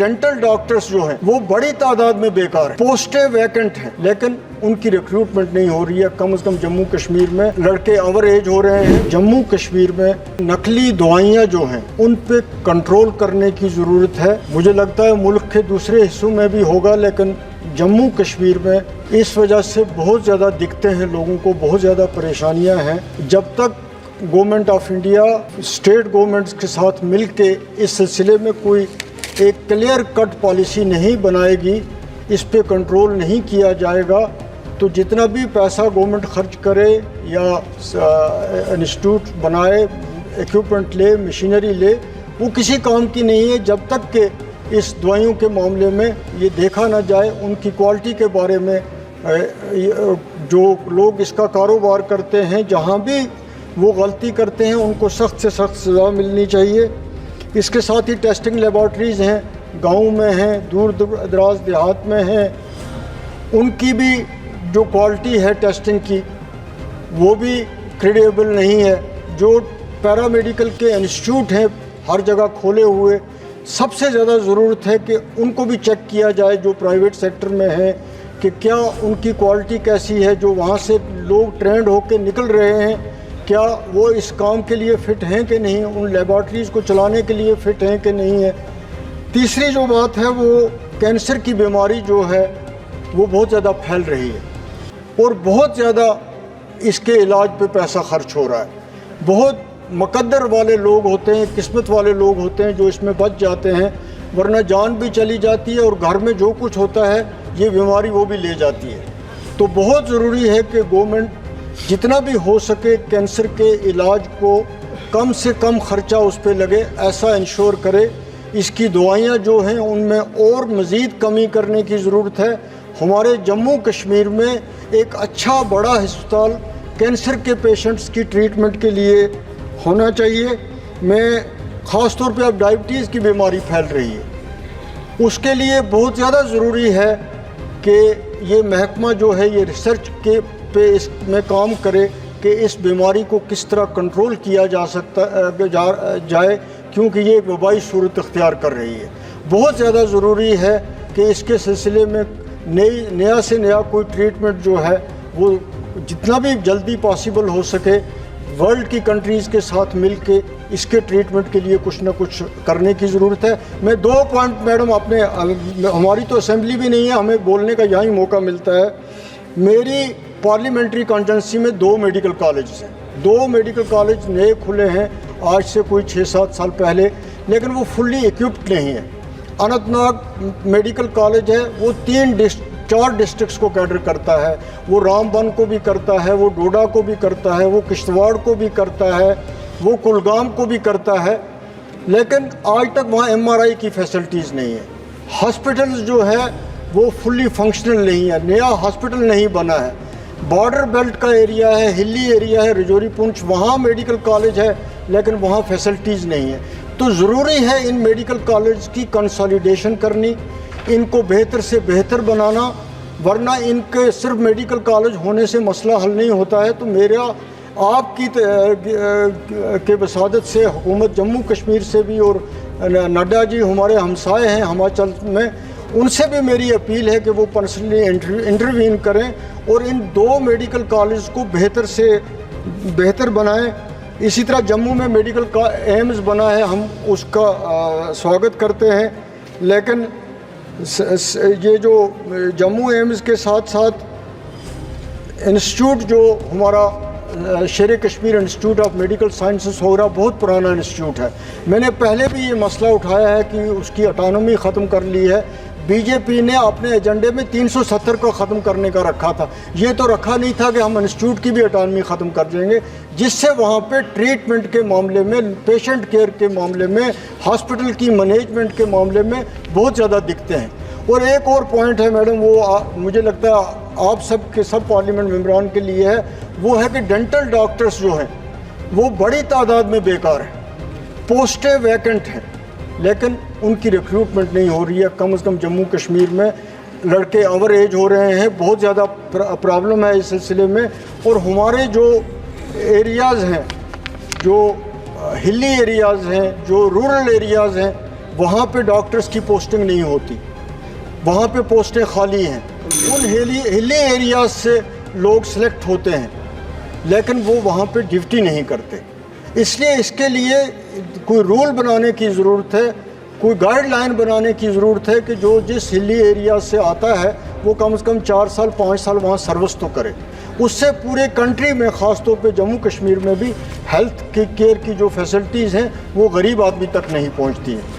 Dental doctors जो हैं वो बड़ी तादाद में बेकार हैं, पोस्टें वैकेंट हैं, लेकिन उनकी रिक्रूटमेंट नहीं हो रही है। कम से कम जम्मू कश्मीर में लड़के ओवर एज हो रहे हैं। जम्मू कश्मीर में नकली दवाइयाँ जो हैं उन पे कंट्रोल करने की ज़रूरत है। मुझे लगता है मुल्क के दूसरे हिस्सों में भी होगा, लेकिन जम्मू कश्मीर में इस वजह से बहुत ज़्यादा दिक्कतें हैं, लोगों को बहुत ज़्यादा परेशानियाँ हैं। जब तक government of India state governments के साथ मिल के इस सिलसिले में कोई एक क्लियर कट पॉलिसी नहीं बनाएगी, इस पे कंट्रोल नहीं किया जाएगा, तो जितना भी पैसा गवर्नमेंट खर्च करे या इंस्टीट्यूट बनाए, इक्विपमेंट ले, मशीनरी ले, वो किसी काम की नहीं है जब तक कि इस दवाइयों के मामले में ये देखा ना जाए, उनकी क्वालिटी के बारे में जो लोग इसका कारोबार करते हैं, जहाँ भी वो गलती करते हैं उनको सख्त से सख्त सज़ा मिलनी चाहिए। इसके साथ ही टेस्टिंग लेबॉर्ट्रीज़ हैं, गाँव में हैं, दूर दराज देहात में हैं, उनकी भी जो क्वालिटी है टेस्टिंग की वो भी क्रेडिबल नहीं है। जो पैरामेडिकल के इंस्टीट्यूट हैं हर जगह खोले हुए, सबसे ज़्यादा ज़रूरत है कि उनको भी चेक किया जाए जो प्राइवेट सेक्टर में है, कि क्या उनकी क्वालिटी कैसी है, जो वहाँ से लोग ट्रेंड होकर निकल रहे हैं, क्या वो इस काम के लिए फ़िट हैं कि नहीं, उन लेबॉर्ट्रीज़ को चलाने के लिए फ़िट हैं कि नहीं है। तीसरी जो बात है वो कैंसर की बीमारी जो है वो बहुत ज़्यादा फैल रही है और बहुत ज़्यादा इसके इलाज पे पैसा खर्च हो रहा है। बहुत मुकद्दर वाले लोग होते हैं, किस्मत वाले लोग होते हैं जो इसमें बच जाते हैं, वरना जान भी चली जाती है और घर में जो कुछ होता है ये बीमारी वो भी ले जाती है। तो बहुत ज़रूरी है कि गवर्नमेंट जितना भी हो सके कैंसर के इलाज को कम से कम ख़र्चा उस पर लगे, ऐसा इंश्योर करे। इसकी दवाइयाँ जो हैं उनमें और मज़ीद कमी करने की ज़रूरत है। हमारे जम्मू कश्मीर में एक अच्छा बड़ा अस्पताल कैंसर के पेशेंट्स की ट्रीटमेंट के लिए होना चाहिए। मैं ख़ास तौर पे अब डायबिटीज़ की बीमारी फैल रही है, उसके लिए बहुत ज़्यादा ज़रूरी है कि ये महकमा जो है ये रिसर्च के पे इसमें काम करे कि इस बीमारी को किस तरह कंट्रोल किया जा सकता जाए, क्योंकि ये एक वबाई सूरत अख्तियार कर रही है। बहुत ज़्यादा ज़रूरी है कि इसके सिलसिले में नया से नया कोई ट्रीटमेंट जो है वो जितना भी जल्दी पॉसिबल हो सके वर्ल्ड की कंट्रीज़ के साथ मिल के इसके ट्रीटमेंट के लिए कुछ ना कुछ करने की ज़रूरत है। मैं 2 पॉइंट मैडम अपने, हमारी तो असेंबली भी नहीं है, हमें बोलने का यहाँ ही मौका मिलता है। मेरी पार्लियामेंट्री कॉन्स्टिट्यूंसी में 2 मेडिकल कॉलेज हैं, 2 मेडिकल कॉलेज नए खुले हैं आज से कोई 6-7 साल पहले, लेकिन वो फुल्ली इक्विप्ड नहीं है। अनंतनाग मेडिकल कॉलेज है, वो 4 डिस्ट्रिक्ट्स को कैटर करता है, वो रामबन को भी करता है, वो डोडा को भी करता है, वो किश्तवाड़ को भी करता है, वो कुलगाम को भी करता है, लेकिन आज तक वहाँ MRI की फैसिलिटीज़ नहीं है। हॉस्पिटल्स जो है वो फुल्ली फंक्शनल नहीं है, नया हॉस्पिटल नहीं बना है। बॉर्डर बेल्ट का एरिया है, हिली एरिया है, रजौरी पुंछ, वहाँ मेडिकल कॉलेज है लेकिन वहाँ फैसिलिटीज़ नहीं है। तो ज़रूरी है इन मेडिकल कॉलेज की कंसोलिडेशन करनी, इनको बेहतर से बेहतर बनाना, वरना इनके सिर्फ मेडिकल कॉलेज होने से मसला हल नहीं होता है। तो मेरा आपकी के वसादत से हुकूमत जम्मू कश्मीर से भी और नड्डा जी हमारे हमसाए हैं हिमाचल में, उनसे भी मेरी अपील है कि वो पर्सनली इंटरवीन करें और इन 2 मेडिकल कॉलेज को बेहतर से बेहतर बनाएं। इसी तरह जम्मू में मेडिकल का एम्स बना है, हम उसका स्वागत करते हैं, लेकिन ये जो जम्मू एम्स के साथ साथ इंस्टीट्यूट जो हमारा शेर Kashmir institute of medical sciences हो रहा, बहुत पुराना इंस्टीट्यूट है। मैंने पहले भी ये मसला उठाया है कि उसकी ऑटोनॉमी ख़त्म कर ली है। बीजेपी ने अपने एजेंडे में 370 को ख़त्म करने का रखा था, ये तो रखा नहीं था कि हम इंस्टीट्यूट की भी ऑटोनॉमी ख़त्म कर देंगे, जिससे वहाँ पे ट्रीटमेंट के मामले में, पेशेंट केयर के मामले में, हॉस्पिटल की मैनेजमेंट के मामले में बहुत ज़्यादा दिक्कतें हैं। और एक और पॉइंट है मैडम, वो मुझे लगता है आप सब के सब पार्लियामेंट मेम्बरान के लिए है, वो है कि डेंटल डॉक्टर्स जो हैं वो बड़ी तादाद में बेकार हैं, पोस्टें वैकेंट हैं, लेकिन उनकी रिक्रूटमेंट नहीं हो रही है। कम से कम जम्मू कश्मीर में लड़के ओवर एज हो रहे हैं, बहुत ज़्यादा प्रॉब्लम है इस सिलसिले में। और हमारे जो एरियाज़ हैं, जो हिली एरियाज़ हैं, जो रूरल एरियाज़ हैं, वहाँ पे डॉक्टर्स की पोस्टिंग नहीं होती, वहाँ पे पोस्टें खाली हैं। उन हिली एरियाज से लोग सेलेक्ट होते हैं, लेकिन वो वहाँ पे ड्यूटी नहीं करते। इसलिए इसके लिए कोई रूल बनाने की ज़रूरत है, कोई गाइडलाइन बनाने की ज़रूरत है कि जो जिस हिली एरिया से आता है वो कम से कम 4 साल 5 साल वहाँ सर्विस तो करे। उससे पूरे कंट्री में, ख़ास तौर पे जम्मू कश्मीर में भी हेल्थ की केयर की जो फैसिलिटीज़ हैं वो गरीब आदमी तक नहीं पहुँचती हैं।